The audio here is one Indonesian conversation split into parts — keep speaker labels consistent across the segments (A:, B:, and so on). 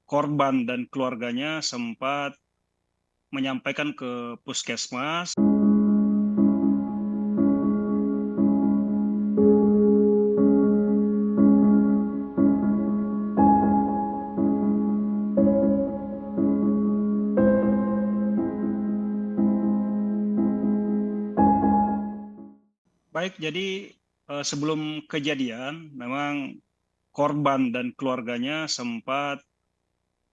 A: korban dan keluarganya sempat menyampaikan ke puskesmas. Baik, jadi sebelum kejadian memang korban dan keluarganya sempat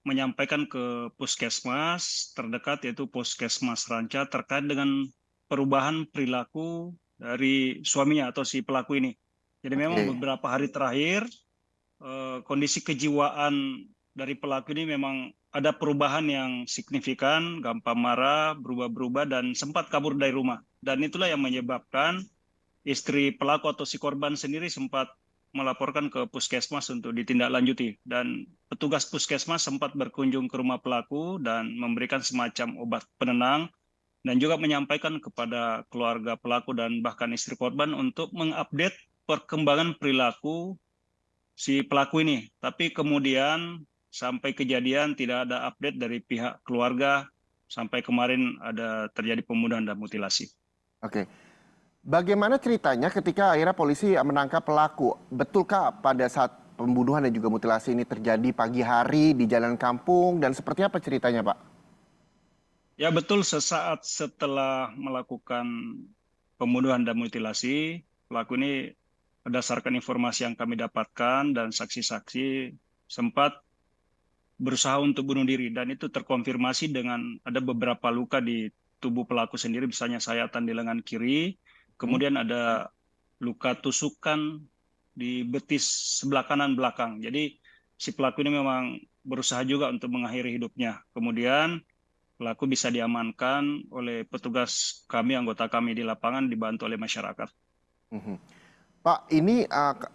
A: menyampaikan ke puskesmas terdekat yaitu Puskesmas Ranca terkait dengan perubahan perilaku dari suaminya atau si pelaku ini. Jadi memang
B: Oke.
A: beberapa hari terakhir kondisi kejiwaan dari pelaku ini memang ada perubahan yang signifikan, gampang marah, berubah-berubah dan sempat kabur dari rumah. Dan itulah yang menyebabkan istri pelaku atau si korban sendiri sempat melaporkan ke puskesmas untuk ditindaklanjuti. Dan petugas puskesmas sempat berkunjung ke rumah pelaku dan memberikan semacam obat penenang dan juga menyampaikan kepada keluarga pelaku dan bahkan istri korban untuk mengupdate perkembangan perilaku si pelaku ini. Tapi kemudian sampai kejadian tidak ada update dari pihak keluarga sampai kemarin ada terjadi pembunuhan dan mutilasi.
B: Oke. Bagaimana ceritanya ketika akhirnya polisi menangkap pelaku? Betulkah pada saat pembunuhan dan juga mutilasi ini terjadi pagi hari di jalan kampung dan seperti apa ceritanya, Pak?
A: Ya betul, sesaat setelah melakukan pembunuhan dan mutilasi, pelaku ini berdasarkan informasi yang kami dapatkan dan saksi-saksi sempat berusaha untuk bunuh diri dan itu terkonfirmasi dengan ada beberapa luka di tubuh pelaku sendiri, misalnya sayatan di lengan kiri,
B: Hmm?
A: kemudian ada luka tusukan di betis sebelah kanan belakang. Jadi si pelaku ini memang berusaha juga untuk mengakhiri hidupnya. Kemudian pelaku bisa diamankan oleh petugas kami, anggota kami di lapangan dibantu oleh masyarakat.
B: Mhm. Pak, ini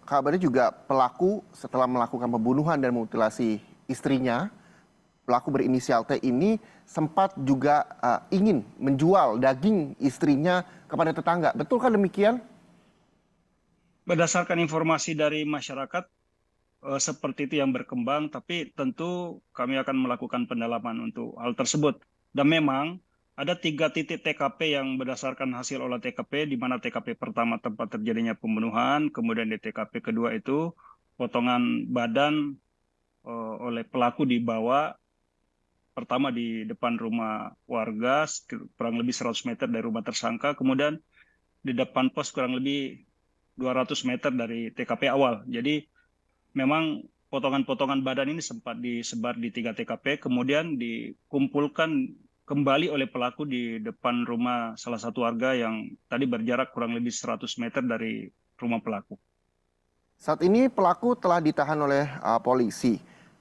B: kabarnya juga pelaku setelah melakukan pembunuhan dan mutilasi istrinya, pelaku berinisial T ini sempat juga ingin menjual daging istrinya kepada tetangga. Betulkah demikian?
A: Berdasarkan informasi dari masyarakat, seperti itu yang berkembang, tapi tentu kami akan melakukan pendalaman untuk hal tersebut. Dan memang ada 3 titik TKP yang berdasarkan hasil olah TKP, di mana TKP pertama tempat terjadinya pembunuhan, kemudian di TKP kedua itu potongan badan oleh pelaku dibawa pertama di depan rumah warga kurang lebih 100 meter dari rumah tersangka, kemudian di depan pos kurang lebih 200 meter dari TKP awal. Jadi memang potongan-potongan badan ini sempat disebar di 3 TKP, kemudian dikumpulkan kembali oleh pelaku di depan rumah salah satu warga yang tadi berjarak kurang lebih 100 meter dari rumah pelaku.
B: Saat ini pelaku telah ditahan oleh polisi.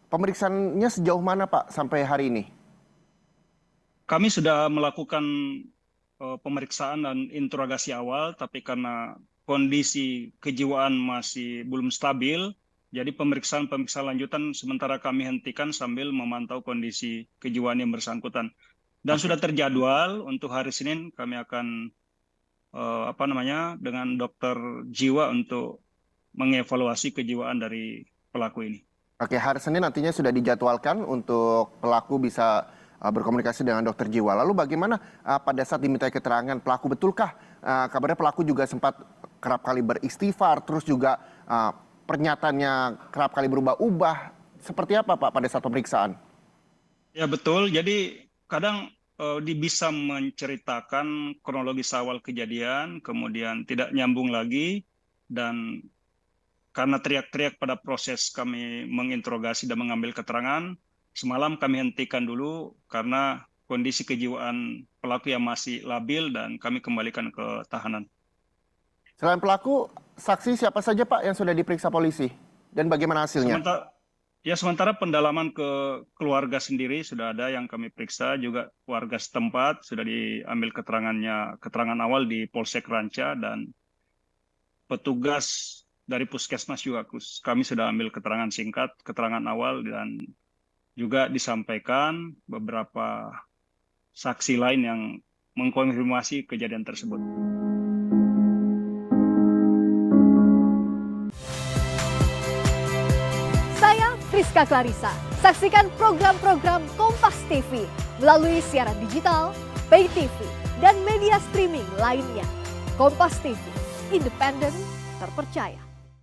B: Pemeriksaannya sejauh mana, Pak, sampai hari ini?
A: Kami sudah melakukan pemeriksaan dan interogasi awal, tapi karena kondisi kejiwaan masih belum stabil, jadi pemeriksaan-pemeriksaan lanjutan sementara kami hentikan sambil memantau kondisi kejiwaan yang bersangkutan. Dan
B: Oke.
A: sudah terjadwal untuk hari Senin kami akan dengan dokter jiwa untuk mengevaluasi kejiwaan dari pelaku ini.
B: Oke, hari Senin nantinya sudah dijadwalkan untuk pelaku bisa berkomunikasi dengan dokter jiwa. Lalu bagaimana pada saat diminta keterangan pelaku, betulkah kabarnya pelaku juga sempat kerap kali beristighfar, terus juga pernyataannya kerap kali berubah-ubah. Seperti apa, Pak, pada saat pemeriksaan?
A: Ya betul, jadi kadang bisa menceritakan kronologis awal kejadian, kemudian tidak nyambung lagi, dan karena teriak-teriak pada proses kami menginterogasi dan mengambil keterangan, semalam kami hentikan dulu karena kondisi kejiwaan pelaku yang masih labil dan kami kembalikan ke tahanan.
B: Selain pelaku, saksi siapa saja, Pak, yang sudah diperiksa polisi? Dan bagaimana hasilnya?
A: Sementara pendalaman ke keluarga sendiri sudah ada yang kami periksa, juga warga setempat sudah diambil keterangan awal di Polsek Ranca, dan petugas dari puskesmas juga kami sudah ambil keterangan singkat, keterangan awal, dan juga disampaikan beberapa saksi lain yang mengkonfirmasi kejadian tersebut.
C: Saya Friska Clarissa. Saksikan program-program Kompas TV melalui siaran digital, pay TV, dan media streaming lainnya. Kompas TV, independen, terpercaya.